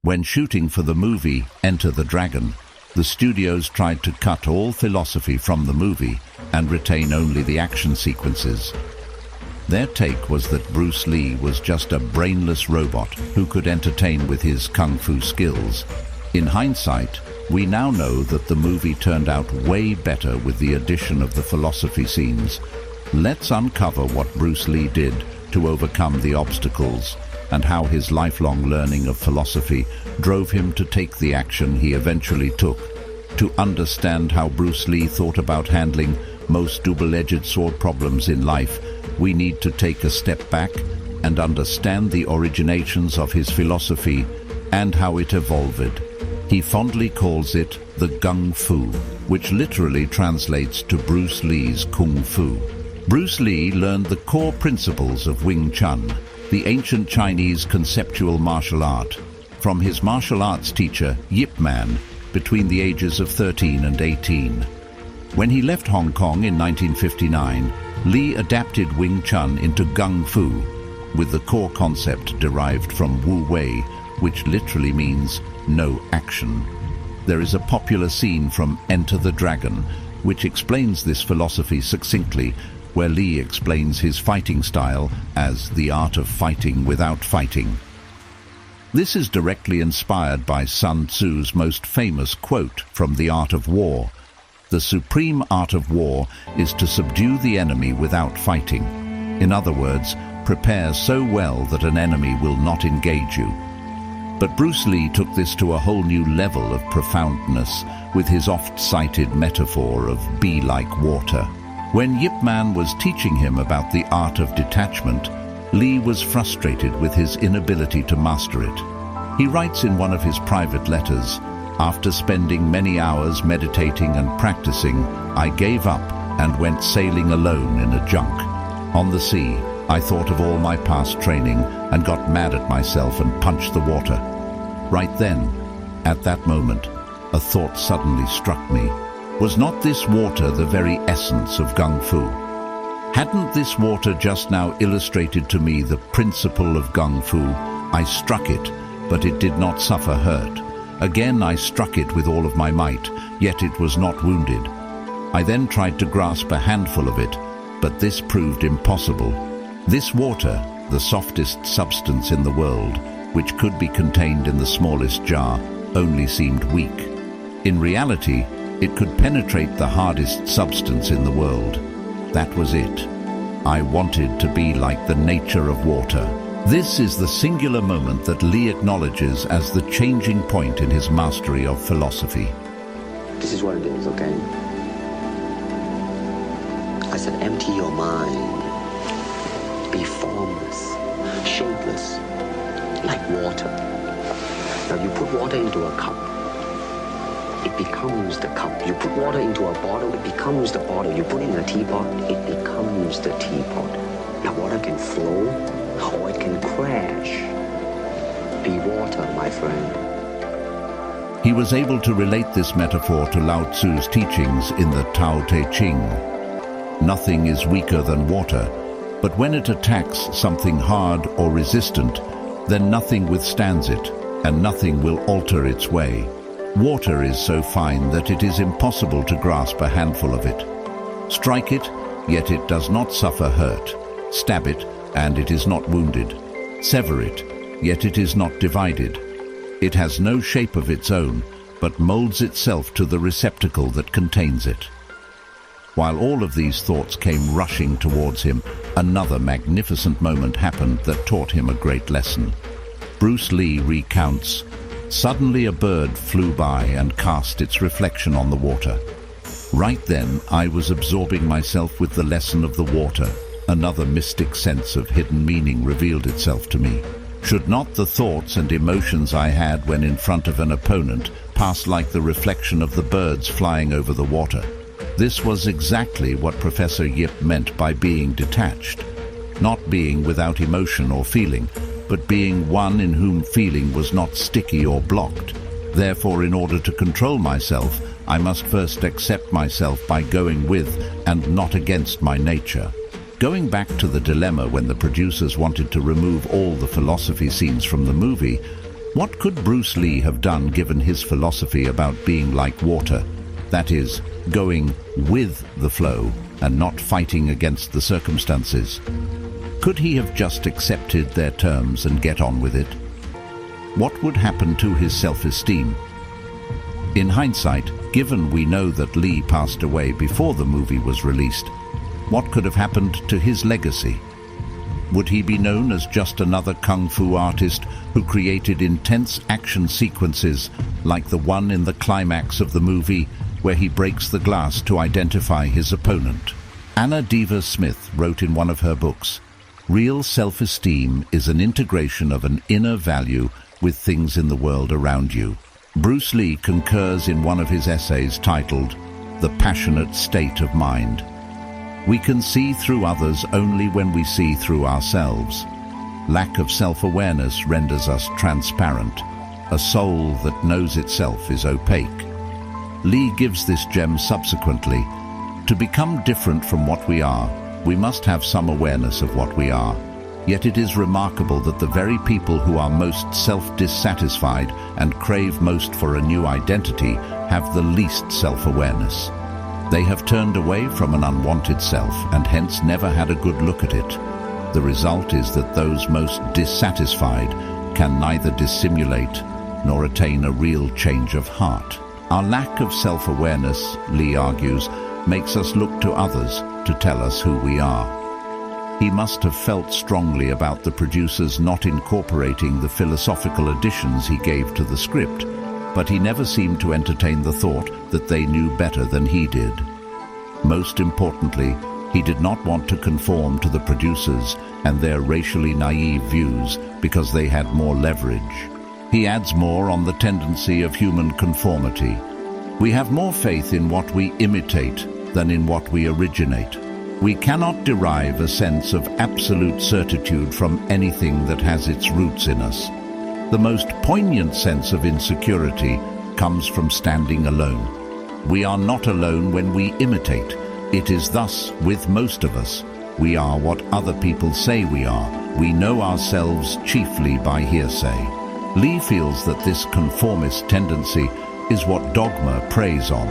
When shooting for the movie Enter the Dragon, the studios tried to cut all philosophy from the movie and retain only the action sequences. Their take was that Bruce Lee was just a brainless robot who could entertain with his kung fu skills. In hindsight, we now know that the movie turned out way better with the addition of the philosophy scenes. Let's uncover what Bruce Lee did to overcome the obstacles and how his lifelong learning of philosophy drove him to take the action he eventually took. To understand how Bruce Lee thought about handling most double-edged sword problems in life, we need to take a step back and understand the originations of his philosophy and how it evolved. He fondly calls it the Gung Fu, which literally translates to Bruce Lee's Kung Fu. Bruce Lee learned the core principles of Wing Chun, the ancient Chinese conceptual martial art, from his martial arts teacher Yip Man between the ages of 13 and 18. When he left Hong Kong in 1959, Lee adapted Wing Chun into Gung Fu, with the core concept derived from Wu Wei, which literally means no action. There is a popular scene from Enter the Dragon, which explains this philosophy succinctly, where Lee explains his fighting style as the art of fighting without fighting. This is directly inspired by Sun Tzu's most famous quote from The Art of War. The supreme art of war is to subdue the enemy without fighting. In other words, prepare so well that an enemy will not engage you. But Bruce Lee took this to a whole new level of profoundness with his oft-cited metaphor of be like water. When Yip Man was teaching him about the art of detachment, Lee was frustrated with his inability to master it. He writes in one of his private letters, "After spending many hours meditating and practicing, I gave up and went sailing alone in a junk. On the sea, I thought of all my past training and got mad at myself and punched the water. Right then, at that moment, a thought suddenly struck me. Was not this water the very essence of Gung Fu? Hadn't this water just now illustrated to me the principle of Gung Fu? I struck it, but it did not suffer hurt. Again I struck it with all of my might, yet it was not wounded. I then tried to grasp a handful of it, but this proved impossible. This water, the softest substance in the world, which could be contained in the smallest jar, only seemed weak. In reality, it could penetrate the hardest substance in the world. That was it. I wanted to be like the nature of water." This is the singular moment that Lee acknowledges as the changing point in his mastery of philosophy. This is what it is, okay? I said, empty your mind. Be formless, shapeless, like water. Now you put water into a cup, it becomes the cup. You put water into a bottle, it becomes the bottle. You put it in a teapot, it becomes the teapot. Now water can flow, or it can crash. Be water, my friend. He was able to relate this metaphor to Lao Tzu's teachings in the Tao Te Ching. Nothing is weaker than water, but when it attacks something hard or resistant, then nothing withstands it, and nothing will alter its way. Water is so fine that it is impossible to grasp a handful of it. Strike it, yet it does not suffer hurt. Stab it, and it is not wounded. Sever it, yet it is not divided. It has no shape of its own, but molds itself to the receptacle that contains it. While all of these thoughts came rushing towards him, another magnificent moment happened that taught him a great lesson. Bruce Lee recounts, "Suddenly a bird flew by and cast its reflection on the water. Right then I was absorbing myself with the lesson of the water. Another mystic sense of hidden meaning revealed itself to me. Should not the thoughts and emotions I had when in front of an opponent pass like the reflection of the birds flying over the water?" This was exactly what Professor Yip meant by being detached. Not being without emotion or feeling, but being one in whom feeling was not sticky or blocked. Therefore, in order to control myself, I must first accept myself by going with and not against my nature. Going back to the dilemma when the producers wanted to remove all the philosophy scenes from the movie, What could Bruce Lee have done given his philosophy about being like water? That is, going with the flow and not fighting against the circumstances. Could he have just accepted their terms and get on with it? What would happen to his self-esteem? In hindsight, given we know that Lee passed away before the movie was released, what could have happened to his legacy? Would he be known as just another kung fu artist who created intense action sequences like the one in the climax of the movie where he breaks the glass to identify his opponent? Anna Deva Smith wrote in one of her books, "Real self-esteem is an integration of an inner value with things in the world around you." Bruce Lee concurs in one of his essays titled, "The Passionate State of Mind." We can see through others only when we see through ourselves. Lack of self-awareness renders us transparent. A soul that knows itself is opaque. Lee gives this gem subsequently. To become different from what we are, we must have some awareness of what we are. Yet it is remarkable that the very people who are most self-dissatisfied and crave most for a new identity have the least self-awareness. They have turned away from an unwanted self and hence never had a good look at it. The result is that those most dissatisfied can neither dissimulate nor attain a real change of heart. Our lack of self-awareness, Lee argues, makes us look to others to tell us who we are. He must have felt strongly about the producers not incorporating the philosophical additions he gave to the script, but he never seemed to entertain the thought that they knew better than he did. Most importantly, he did not want to conform to the producers and their racially naive views because they had more leverage. He adds more on the tendency of human conformity. We have more faith in what we imitate than in what we originate. We cannot derive a sense of absolute certitude from anything that has its roots in us. The most poignant sense of insecurity comes from standing alone. We are not alone when we imitate. It is thus with most of us. We are what other people say we are. We know ourselves chiefly by hearsay. Lee feels that this conformist tendency is what dogma preys on.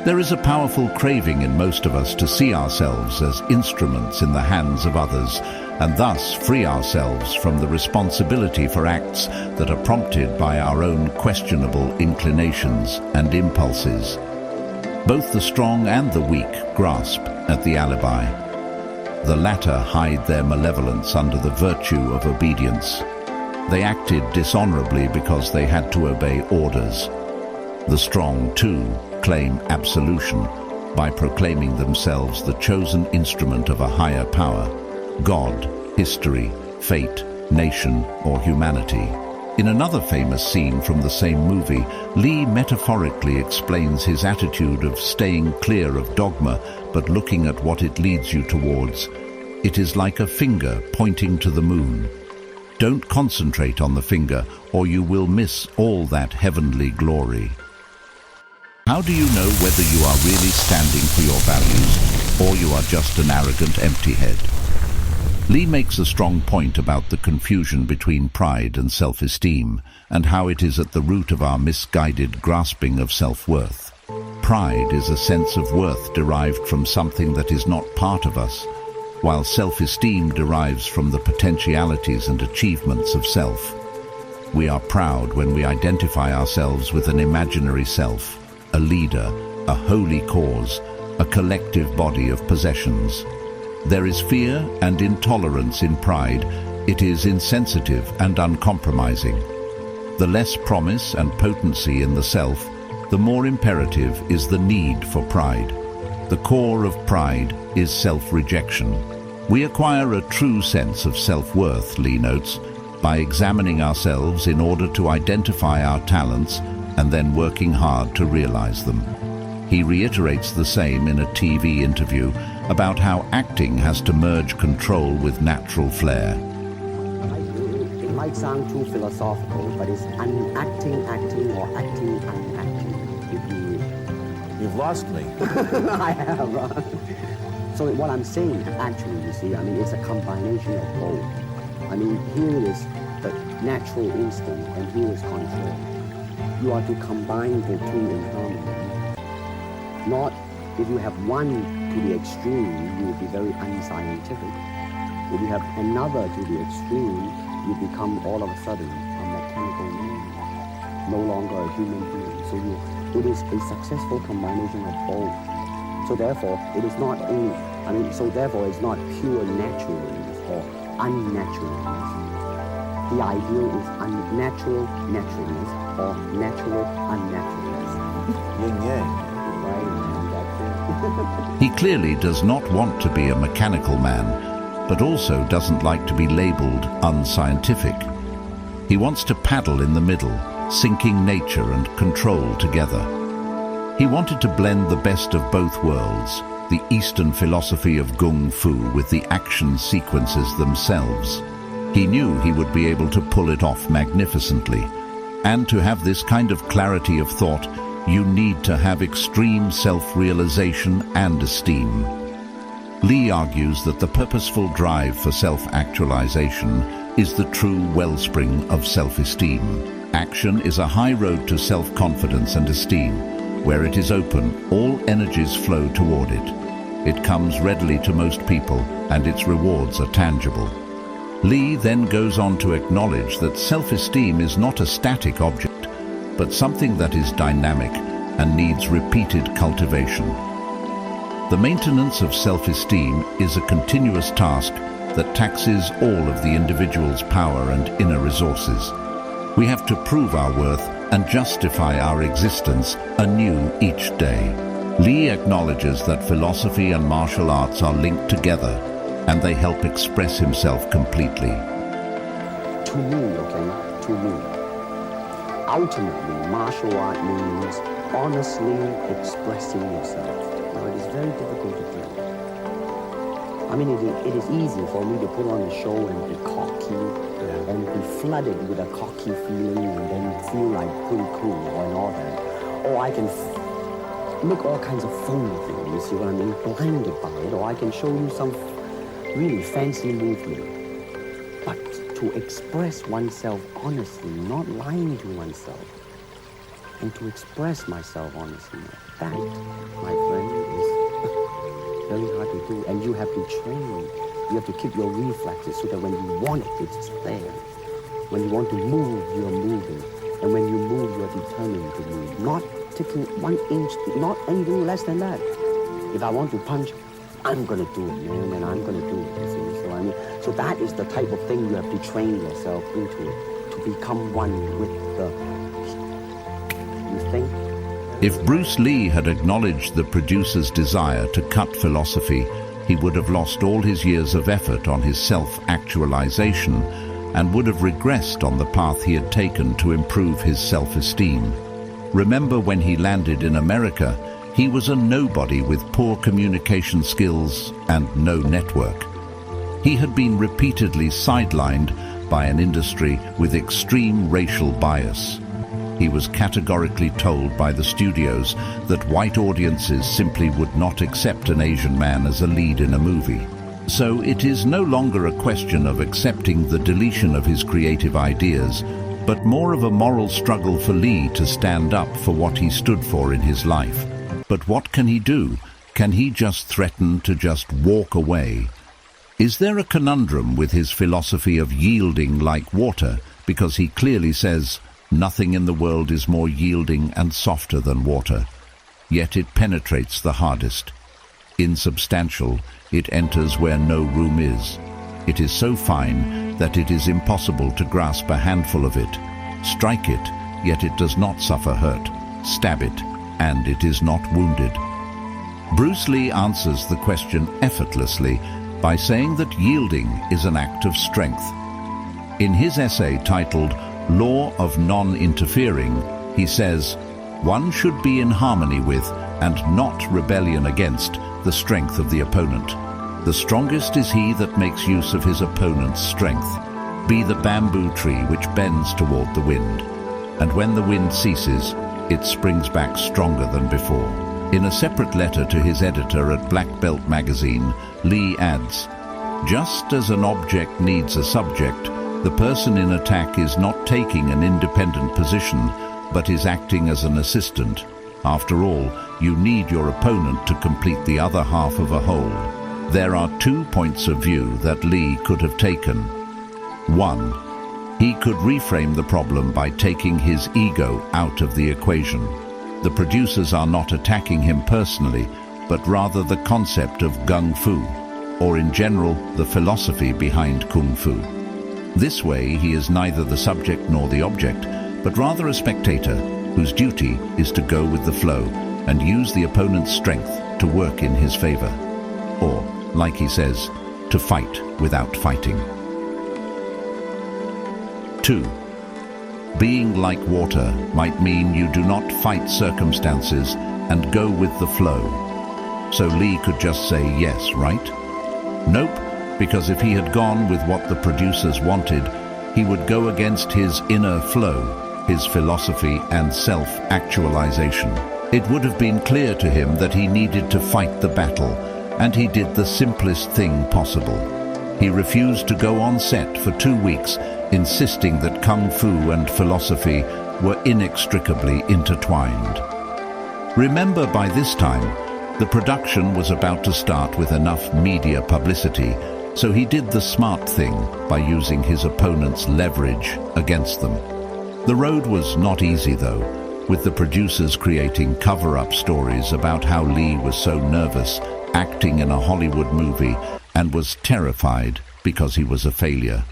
There is a powerful craving in most of us to see ourselves as instruments in the hands of others, and thus free ourselves from the responsibility for acts that are prompted by our own questionable inclinations and impulses. Both the strong and the weak grasp at the alibi. The latter hide their malevolence under the virtue of obedience. They acted dishonorably because they had to obey orders. The strong, too, claim absolution by proclaiming themselves the chosen instrument of a higher power, God, history, fate, nation, or humanity. In another famous scene from the same movie, Lee metaphorically explains his attitude of staying clear of dogma but looking at what it leads you towards. It is like a finger pointing to the moon. Don't concentrate on the finger, or you will miss all that heavenly glory. How do you know whether you are really standing for your values, or you are just an arrogant empty head? Lee makes a strong point about the confusion between pride and self-esteem, and how it is at the root of our misguided grasping of self-worth. Pride is a sense of worth derived from something that is not part of us, while self-esteem derives from the potentialities and achievements of self. We are proud when we identify ourselves with an imaginary self, a leader, a holy cause, a collective body of possessions. There is fear and intolerance in pride. It is insensitive and uncompromising. The less promise and potency in the self, the more imperative is the need for pride. The core of pride is self-rejection. We acquire a true sense of self-worth, Lee notes, by examining ourselves in order to identify our talents and then working hard to realize them. He reiterates the same in a TV interview about how acting has to merge control with natural flair. It might sound too philosophical, but it's acting or acting unacting. You've lost me. I have. So what I'm saying, actually, you see, it's a combination of both. Here it is, natural instinct and here is control. You are to combine the two in harmony. Not if you have one to the extreme, you will be very unscientific. If you have another to the extreme, you become all of a sudden a mechanical man, no longer a human being. So it is a successful combination of both. So therefore, it is not only, therefore it's not pure naturalness or unnaturalness. The ideal is unnatural naturalness or natural unnaturalness. Yin-yang. Right, man, that's it. He clearly does not want to be a mechanical man, but also doesn't like to be labeled unscientific. He wants to paddle in the middle, syncing nature and control together. He wanted to blend the best of both worlds, the Eastern philosophy of Kung Fu with the action sequences themselves. He knew he would be able to pull it off magnificently. And to have this kind of clarity of thought, you need to have extreme self-realization and esteem. Lee argues that the purposeful drive for self-actualization is the true wellspring of self-esteem. Action is a high road to self-confidence and esteem. Where it is open, all energies flow toward it. It comes readily to most people, and its rewards are tangible. Lee then goes on to acknowledge that self-esteem is not a static object, but something that is dynamic and needs repeated cultivation. The maintenance of self-esteem is a continuous task that taxes all of the individual's power and inner resources. We have to prove our worth and justify our existence anew each day. Lee acknowledges that philosophy and martial arts are linked together, and they help express himself completely. To me, ultimately, martial art means honestly expressing yourself. Now, it is very difficult to do. It is easy for me to put on a show and be cocky and be flooded with a cocky feeling and then feel like pretty cool and all that. Or I can make all kinds of phony things, you see what I mean, blinded by it. Or I can show you some really fancy movement. But to express oneself honestly, not lying to oneself, and to express myself honestly, that, my friend, is very hard to do. And you have to train. You have to keep your reflexes so that when you want it, it's there. When you want to move, you're moving. And when you move, you're determined to move. Not taking 1 inch, not anything less than that. If I want to punch, I'm going to do it, man, and I'm going to do it, you see. So that is the type of thing you have to train yourself into, to become one with the, you think? If Bruce Lee had acknowledged the producer's desire to cut philosophy, he would have lost all his years of effort on his self-actualization and would have regressed on the path he had taken to improve his self-esteem. Remember when he landed in America, he was a nobody with poor communication skills and no network. He had been repeatedly sidelined by an industry with extreme racial bias. He was categorically told by the studios that white audiences simply would not accept an Asian man as a lead in a movie. So it is no longer a question of accepting the deletion of his creative ideas, but more of a moral struggle for Lee to stand up for what he stood for in his life. But what can he do? Can he just threaten to just walk away? Is there a conundrum with his philosophy of yielding like water, because he clearly says, nothing in the world is more yielding and softer than water, yet it penetrates the hardest. Insubstantial, it enters where no room is. It is so fine that it is impossible to grasp a handful of it. Strike it, yet it does not suffer hurt. Stab it, and it is not wounded. Bruce Lee answers the question effortlessly by saying that yielding is an act of strength. In his essay titled Law of Non-Interfering, he says, one should be in harmony with and not rebellion against the strength of the opponent. The strongest is he that makes use of his opponent's strength. Be the bamboo tree which bends toward the wind, and when the wind ceases, it springs back stronger than before. In a separate letter to his editor at Black Belt magazine, Lee adds, just as an object needs a subject, The person in attack is not taking an independent position, but is acting as an assistant. After all, you need your opponent to complete the other half of a whole. There are 2 points of view that Lee could have taken. 1. He could reframe the problem by taking his ego out of the equation. The producers are not attacking him personally, but rather the concept of gung fu, or in general, the philosophy behind kung fu. This way, he is neither the subject nor the object, but rather a spectator whose duty is to go with the flow and use the opponent's strength to work in his favor. Or, like he says, to fight without fighting. 2. Being like water might mean you do not fight circumstances and go with the flow. So Lee could just say yes, right? Nope, because if he had gone with what the producers wanted, he would go against his inner flow, his philosophy and self-actualization. It would have been clear to him that he needed to fight the battle, and he did the simplest thing possible. He refused to go on set for 2 weeks, insisting that kung fu and philosophy were inextricably intertwined. Remember, by this time, the production was about to start with enough media publicity, so he did the smart thing by using his opponent's leverage against them. The road was not easy, though, with the producers creating cover-up stories about how Lee was so nervous acting in a Hollywood movie and was terrified because he was a failure.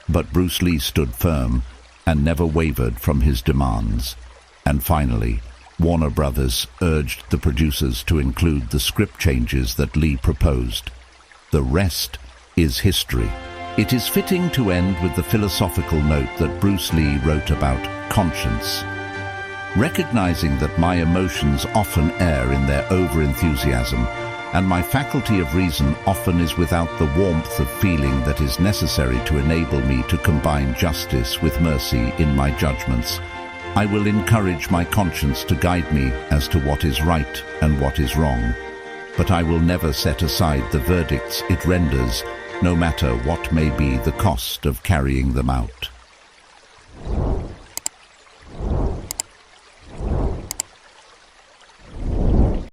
But Bruce Lee stood firm and never wavered from his demands. And finally, Warner Brothers urged the producers to include the script changes that Lee proposed. The rest is history. It is fitting to end with the philosophical note that Bruce Lee wrote about conscience. Recognizing that my emotions often err in their over-enthusiasm, and my faculty of reason often is without the warmth of feeling that is necessary to enable me to combine justice with mercy in my judgments, I will encourage my conscience to guide me as to what is right and what is wrong, but I will never set aside the verdicts it renders, no matter what may be the cost of carrying them out.